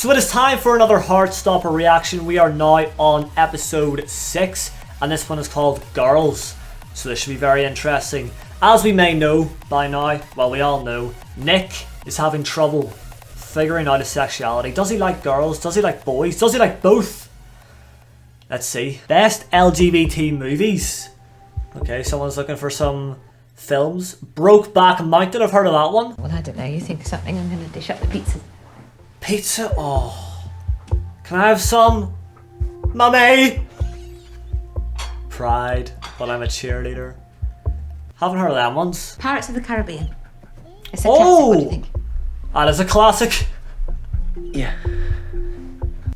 So it is time for another Heartstopper reaction. We are now on episode 6, and this one is called Girls. So this should be very interesting. As we may know by now, well, we all know, Nick is having trouble figuring out his sexuality. Does he like girls? Does he like boys? Does he like both? Let's see. Best LGBT movies. Okay, someone's looking for some films. Brokeback Mountain, I've heard of that one. Well, I don't know. You think of something, I'm going to dish up the pizza. Pizza? Oh. Can I have some? Mummy! Pride, but I'm a cheerleader. Haven't heard of them ones. Pirates of the Caribbean. It's a classic. What do you think? That is a classic. Yeah.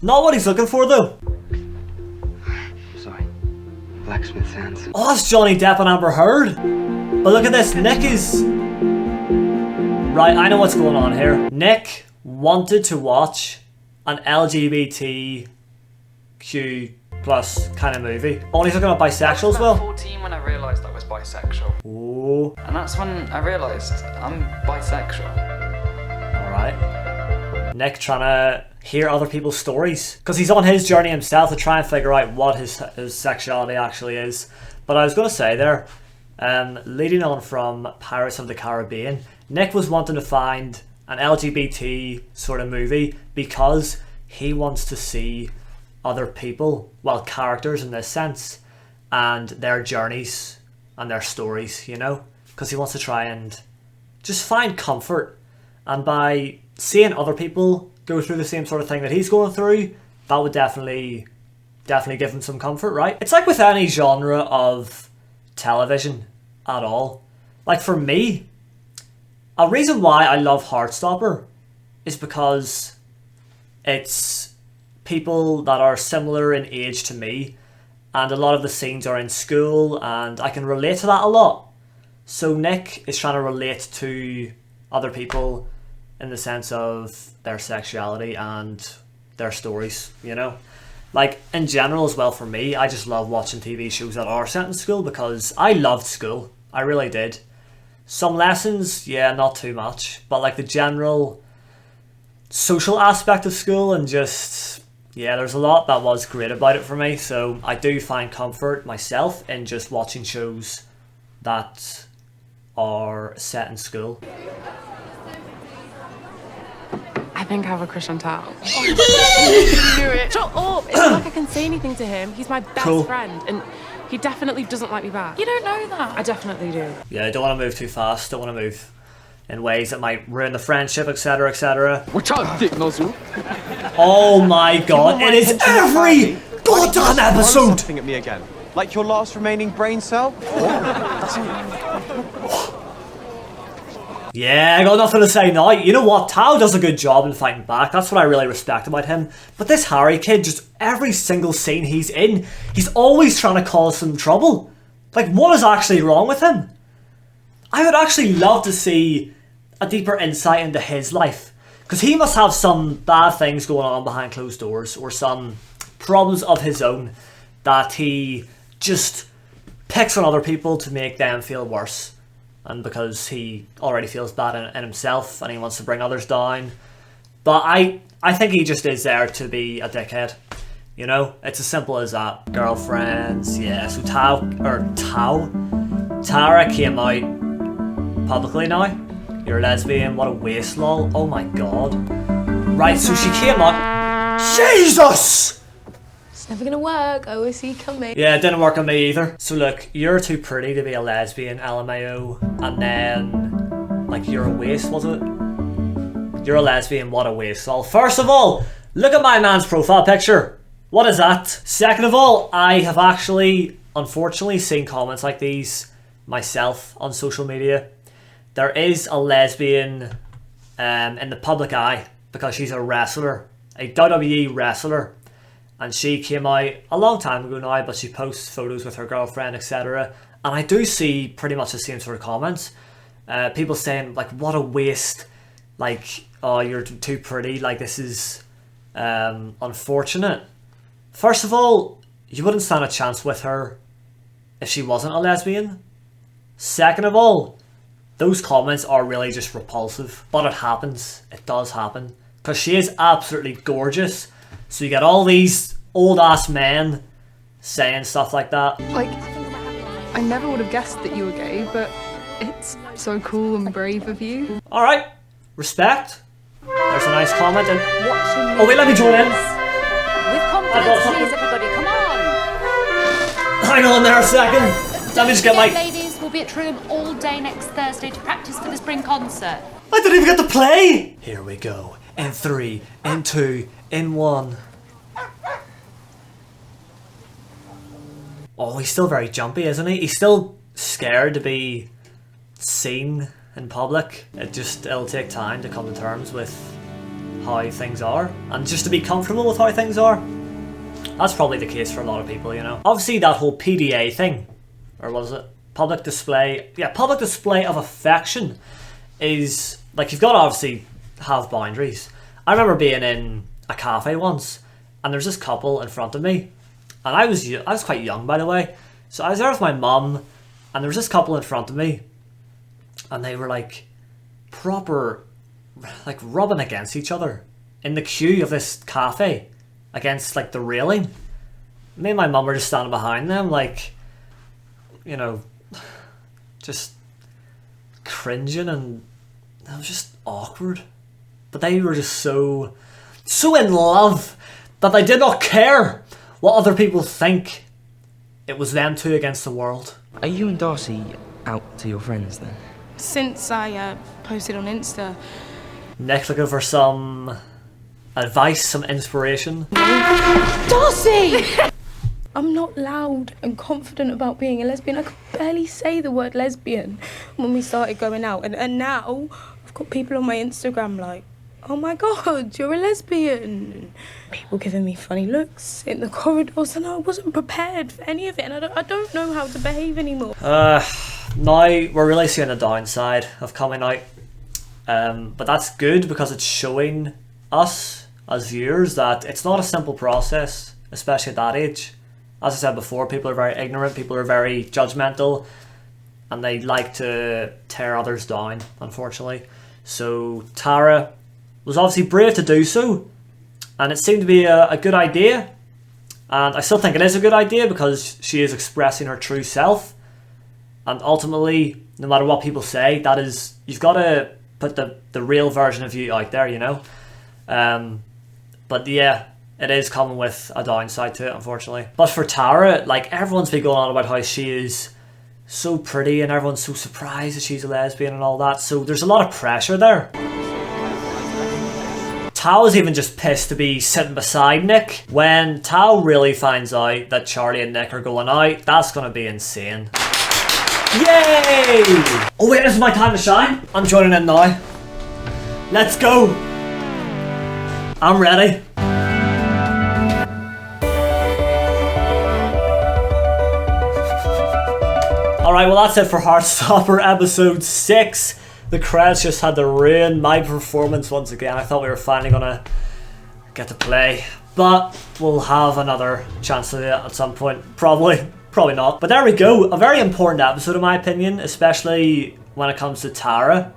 Not what he's looking for though. Sorry. Blacksmith sounds. Oh, that's Johnny Depp and Amber Heard. But look at this. Nick is... Right, I know what's going on here. Nick wanted to watch an LGBTQ plus kind of movie. Oh, he's looking at bisexual as well. I was 14 when I realised I was bisexual. Oh. And that's when I realised I'm bisexual. Alright. Nick trying to hear other people's stories. Because he's on his journey himself to try and figure out what his sexuality actually is. But I was going to say there, leading on from Pirates of the Caribbean, Nick was wanting to find an LGBT sort of movie because he wants to see other people, well, characters in this sense, and their journeys and their stories, you know, because he wants to try and just find comfort, and by seeing other people go through the same sort of thing that he's going through, that would definitely give him some comfort, right? It's like with any genre of television at all. Like for me, a reason why I love Heartstopper is because it's people that are similar in age to me, and a lot of the scenes are in school, and I can relate to that a lot. So Nick is trying to relate to other people in the sense of their sexuality and their stories, you know? Like in general as well for me, I just love watching TV shows that are set in school because I loved school. I really did. Some lessons, yeah, not too much, but like the general social aspect of school and just, yeah, there's a lot that was great about it for me. So I do find comfort myself in just watching shows that are set in school. I think I have a crush on Tao. Shut up! It's not like I can say anything to him. He's my best friend, and he definitely doesn't like me back. You don't know that. I definitely do. Yeah, I don't want to move too fast. Don't want to move in ways that might ruin the friendship, etc., etc. Watch out, dick nozzle. Oh my god, it is every goddamn episode! Something at me again. Like your last remaining brain cell? Yeah, I got nothing to say now. You know what? Tao does a good job in fighting back. That's what I really respect about him. But this Harry kid, just every single scene he's in, he's always trying to cause some trouble. Like, what is actually wrong with him? I would actually love to see a deeper insight into his life. Because he must have some bad things going on behind closed doors, or some problems of his own that he just picks on other people to make them feel worse. And because he already feels bad in himself and he wants to bring others down. But I think he just is there to be a dickhead. You know? It's as simple as that. Girlfriends, yeah. So Tara came out publicly now. You're a lesbian, what a waste, lol. Oh my god. Right, so she came out. Jesus! It's never gonna work. I always see you coming. Yeah, it didn't work on me either. So look, you're too pretty to be a lesbian, LMAO. And then, like, you're a waste, was it? You're a lesbian, what a waste, lol. First of all, look at my man's profile picture. What is that? Second of all, I have actually, unfortunately, seen comments like these myself on social media. There is a lesbian in the public eye because she's a wrestler, a WWE wrestler. And she came out a long time ago now, but she posts photos with her girlfriend, etc. And I do see pretty much the same sort of comments. People saying, like, what a waste. Like, oh, you're too pretty. Like, this is unfortunate. First of all, you wouldn't stand a chance with her if she wasn't a lesbian. Second of all, those comments are really just repulsive. But it happens. It does happen. because she is absolutely gorgeous. So you get all these old ass men saying stuff like that. Like, I never would have guessed that you were gay, but it's so cool and brave of you. Alright, respect. There's a nice comment. And Watching oh wait, let me join in. with confidence, please, everybody. Come on. Hang on there a second. Let me just get my... Ladies will be at Trillium all day next Thursday to practice for the spring concert. I didn't even get to play! Here we go. In 3, in 2, in 1. Oh, he's still very jumpy, isn't he? He's still scared to be seen in public. It'll take time to come to terms with how things are. And just to be comfortable with how things are. That's probably the case for a lot of people, you know. Obviously that whole PDA thing, or was it? Public display. Yeah, public display of affection is, like, you've got to obviously have boundaries. I remember being in a cafe once, and there's this couple in front of me, and I was quite young, by the way, so I was there with my mum, and there was this couple in front of me, and they were like proper, like, rubbing against each other in the queue of this cafe, against like the railing. Me and my mum were just standing behind them, like, you know, just cringing, and it was just awkward. But they were just so in love that they did not care what other people think. It was them two against the world. Are you and Darcy out to your friends then? Since I posted on Insta. Nick looking for some advice, some inspiration. Darcy! I'm not loud and confident about being a lesbian. I could barely say the word lesbian when we started going out. And now I've got people on my Instagram like, oh my God, you're a lesbian. People giving me funny looks in the corridors, and I wasn't prepared for any of it. And I don't know how to behave anymore. Now we're really seeing the downside of coming out. But that's good because it's showing us as viewers that it's not a simple process, especially at that age. As I said before, people are very ignorant, people are very judgmental, and they like to tear others down, unfortunately. So Tara was obviously brave to do so, and it seemed to be a good idea. And I still think it is a good idea because she is expressing her true self. And ultimately, no matter what people say, that is, you've got to put the real version of you out there, you know. But yeah, it is coming with a downside to it, unfortunately. But for Tara, like, everyone's been going on about how she is so pretty and everyone's so surprised that she's a lesbian and all that. So there's a lot of pressure there. Tao is even just pissed to be sitting beside Nick. When Tao really finds out that Charlie and Nick are going out, that's going to be insane. Yay! Oh wait, this is my time to shine. I'm joining in now. Let's go. I'm ready. Alright, well that's it for Heartstopper episode 6. The credits just had to ruin my performance once again. I thought we were finally gonna get to play, but we'll have another chance to do it at some point. Probably not. But there we go. A very important episode in my opinion, especially when it comes to Tara.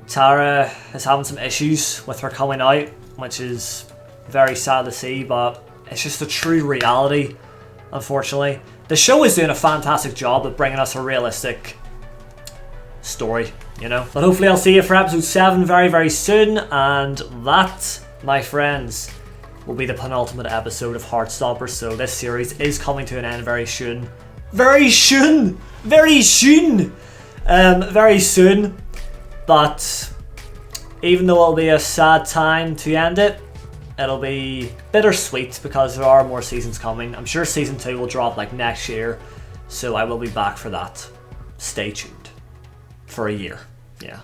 Tara is having some issues with her coming out, which is very sad to see, but it's just a true reality, unfortunately. The show is doing a fantastic job of bringing us a realistic story, you know. But hopefully I'll see you for episode 7 very, very soon, and that, my friends, will be the penultimate episode of Heartstopper. So this series is coming to an end very soon. Very soon! Very soon! Very soon. But even though it'll be a sad time to end it, it'll be bittersweet because there are more seasons coming. I'm sure season 2 will drop like next year, so I will be back for that. Stay tuned. For a year. Yeah.